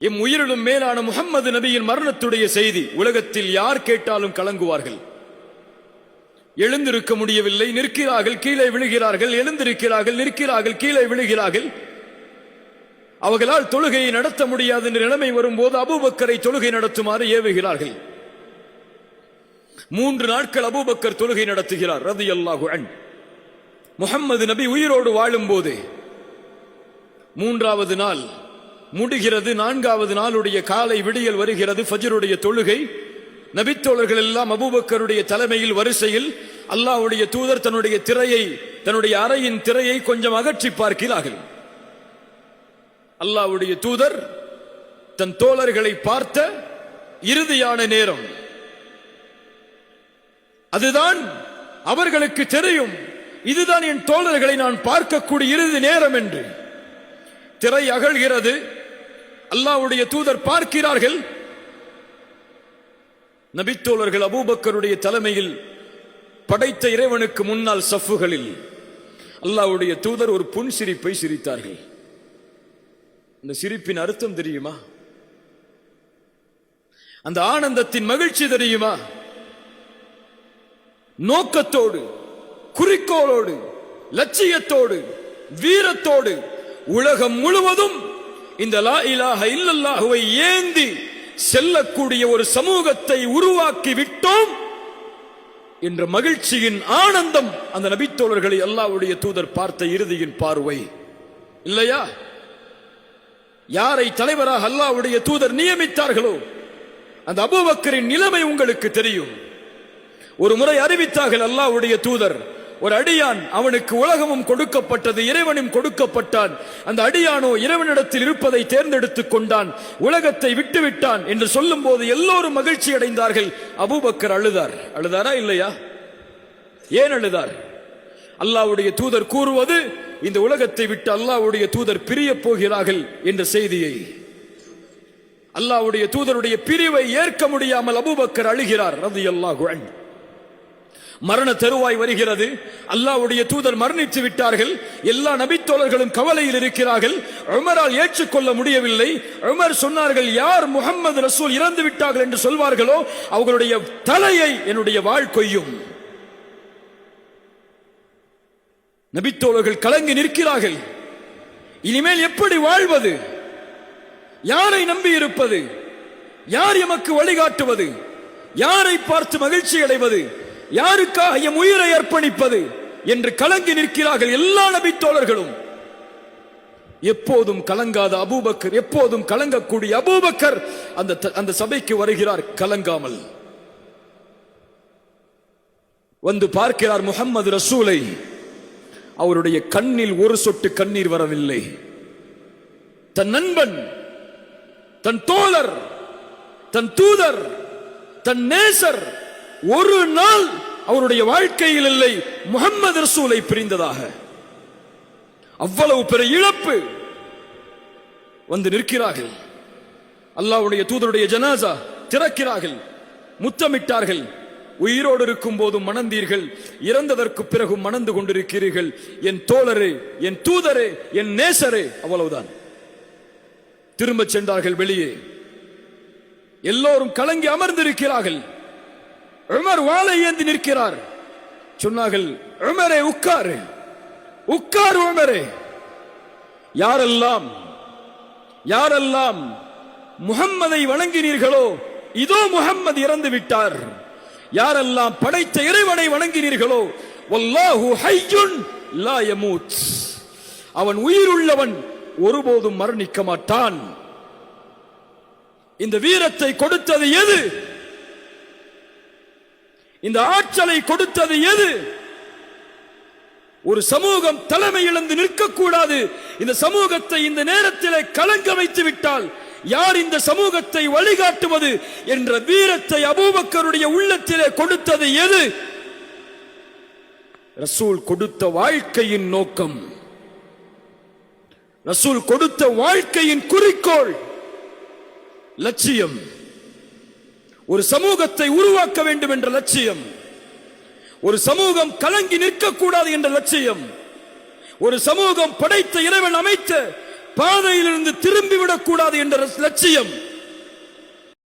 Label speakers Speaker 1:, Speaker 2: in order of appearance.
Speaker 1: M உயிரிலும் மேலான முஹம்மது நபியின் மரணத்துடைய செய்தி உலகத்தில் யார் கேட்டாலும் கலங்குவார்கள். எழுந்திருக்க முடியவில்லை, நிற்கிறார்கள், கீழே விழுகிறார்கள், எழுந்திருக்கிறார்கள், நிற்கிறார்கள், கீழே விழுகிறார்கள். அவர்களால் தொழுகையை நடத்த முடியாத நிலைமை வரும்போது அபூபக்கரை தொழுகை நடத்துமாறு ஏவுகிறார்கள். 3 நாட்கள் அபூபக்கர் தொழுகை நடத்துகிறார் ரலியல்லாஹு அன்ஹு. முஹம்மது நபி உயிரோடு வாழும் போது 3வது நாள் முடிகிறது. 4வது நாளுடைய காலை விடியல் வருகிறது. ஃபஜ்ருடைய தொழுகை. நபித்தோழர்கள் எல்லாம் அபூபக்கருடைய தலைமையில் வரிசையில் அல்லாஹ்வுடைய தூதர் தன்னுடைய அறையின் திரையை கொஞ்சம் அகற்றி பார்க்கிறார்கள். அல்லாஹ்வுடைய தூதர் தன் தோழர்களை பார்த்த இறுதியான நேரம் அதுதான். அவர்களுக்கு தெரியும், இதுதான் என் தோழர்களை நான் பார்க்கக்கூடிய இறுதி நேரம் என்று. திரை அகழ்கிறது. அல்லாஹ்வுடைய தூதர் பார்க்கிறார்கள். நபித்தோழர்கள் அபூபக்கருடைய தலைமையில் படைத்த இறைவனுக்கு முன்னால் சஃப்புகளில் அல்லாஹ்வுடைய தூதர் ஒரு புன்சிரிப்பை சிரித்தார்கள். இந்த சிரிப்பின் அர்த்தம் தெரியுமா? அந்த ஆனந்தத்தின் மகிழ்ச்சி தெரியுமா? நோக்கத்தோடு, குறிக்கோளோடு, லட்சியத்தோடு, வீரத்தோடு உலகம் முழுவதும் இந்த லா இலாஹ இல்லல்லாஹுவை ஏந்தி செல்லக்கூடிய ஒரு சமூகத்தை உருவாக்கி விட்டோம் என்ற மகிழ்ச்சியின் ஆனந்தம் அந்த நபித்தோழர்களை அல்லாஹ்வுடைய தூதர் பார்த்த இறுதியின் பார்வை இல்லையா? யாரை தலைவராக அல்லாஹ்வுடைய தூதர் நியமித்தார்களோ அந்த அபூபக்கரின் நிலைமை உங்களுக்கு தெரியும். ஒரு முறை அறிவித்தார்கள் அல்லாஹ்வுடைய தூதர், ஒரு அடியான், அவனுக்கு உலகமும் கொடுக்கப்பட்டது, இறைவனும் கொடுக்கப்பட்டான். அந்த அடியானோ இறைவனிடத்தில் இருப்பதை தேர்ந்தெடுத்துக் கொண்டான், உலகத்தை விட்டுவிட்டான் என்று சொல்லும் போது எல்லோரும் மகிழ்ச்சி அடைந்தார்கள். அபூபக்கர் அழுதாரா இல்லையா? ஏன் அழுதார்? அல்லாஹ்வுடைய தூதர் கூறுவது, இந்த உலகத்தை விட்டு அல்லாஹ்வுடைய தூதர் பிரிய போகிறார்கள் என்ற செய்தியை. அல்லாஹ்வுடைய தூதருடைய பிரிவை ஏற்க முடியாமல் அபூபக்கர் அழுகிறார் ரலியல்லாஹு அன்ஹு. மரண தருவாய் வருகிறது. அல்லாஹ்வுடைய தூதர் மரணித்து விட்டார்கள். எல்லா நபித்தோழர்களும் கவலையில் இருக்கிறார்கள். உமரால் ஏற்றுக்கொள்ள முடியவில்லை. உமர் சொன்னார்கள், யார் முஹம்மது ரசூல் இறந்து விட்டார்கள் என்று சொல்வார்களோ அவர்களுடைய தலையை என்னுடைய வாள் கொய்யும். நபித்தோழர்கள் கலங்கி நிற்கிறார்கள். இனிமேல் எப்படி வாழ்வது? யாரை நம்பி இருப்பது? யார் எமக்கு வழிகாட்டுவது? யாரை பார்த்து மகிழ்ச்சி அடைவது? யாருக்காக எம் உயிரை அர்ப்பணிப்பது என்று கலங்கி நிற்கிறார்கள் எல்லா நபித்தோழர்களும். எப்போதும் கலங்காத அபூபக்கர், எப்போதும் கலங்கக்கூடிய அபூபக்கர் அந்த சபைக்கு வருகிறார் கலங்காமல். வந்து பார்க்கிறார் முஹம்மது ரசூலை. அவருடைய கண்ணில் ஒரு சொட்டு கண்ணீர் வரவில்லை. தன் நண்பன், தன் தோழர், தன் தூதர், தன் நேசர் ஒரு நாள் அவருடைய வாழ்க்கையில் இல்லை முஹம்மது ரசூலை பிரிந்ததாக. அவ்வளவு பெரிய இழப்பு. வந்து நிற்கிறார்கள். அல்லாஹ்வுடைய தூதருடைய ஜனாசா திறக்கிறார்கள், முத்தமிட்டார்கள். உயிரோடு இருக்கும் போதும் மணந்தீர்கள், இறந்ததற்கு பிறகு மணந்து கொண்டிருக்கிறீர்கள். என் தோழரே, என் தூதரே, என் நேசரே. அவ்வளவுதான். திரும்ப சென்றார்கள் வெளியே. எல்லோரும் கலங்கி அமர்ந்திருக்கிறார்கள். உமர் வாளை ஏந்தி நிற்கிறார். சொன்னார்கள், உமரே உட்காரு, உட்காரு உமரே. யாரெல்லாம் முஹம்மதை வணங்கினீர்களோ இதோ முஹம்மது இறந்து விட்டார். யாரெல்லாம் படைத்த இறைவனை வணங்கினீர்களோ வல்லாஹு ஹய்யுன் லா யமூத், அவன் உயிருள்ளவன், ஒருபோதும் மரணிக்க மாட்டான். இந்த வீரத்தை கொடுத்தது எது? இந்த ஆற்றலை கொடுத்தது எது? ஒரு சமூகம் தலைமை இழந்து நிற்கக்கூடாது. இந்த சமூகத்தை இந்த நேரத்தில் கலங்க வைத்து விட்டால் யார் இந்த சமூகத்தை வழிகாட்டுவது என்ற வீரத்தை அபூபக்கருடைய உள்ளத்திலே கொடுத்தது எது? ரசூல் கொடுத்த வாழ்க்கையின் நோக்கம், ரசூல் கொடுத்த வாழ்க்கையின் குறிக்கோள், லட்சியம். ஒரு சமூகத்தை உருவாக்க வேண்டும் என்ற லட்சியம், ஒரு சமூகம் கலங்கி நிற்கக்கூடாது என்ற லட்சியம், ஒரு சமூகம் படைத்த இறைவன் அமைத்த பாதையிலிருந்து திரும்பிவிடக் கூடாது என்ற லட்சியம்